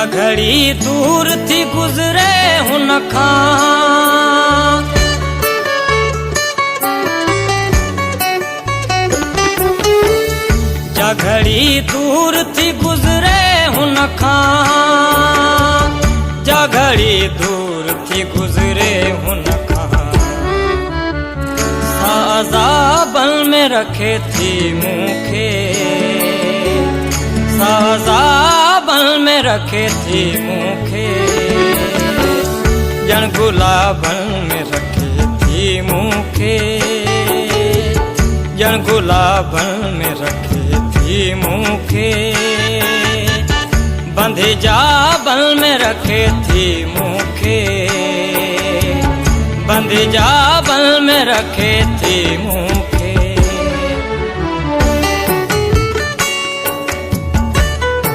घड़ी दूर थी गुजरे हुन खां जा घड़ी दूर थी गुजरे हुन खां जा घड़ी दूर थी गुजरे हुन खां साज़ाबन में रखे थी मूंखे साज़ाबन में रखे थी मूंखे जन गुलाबन में रखे थी मूंखे जन गुलाबन में रखे थी मूंखे बंधे जाबन में रखे थी मूंखे बंधे जाबन में रखे थी मूंखे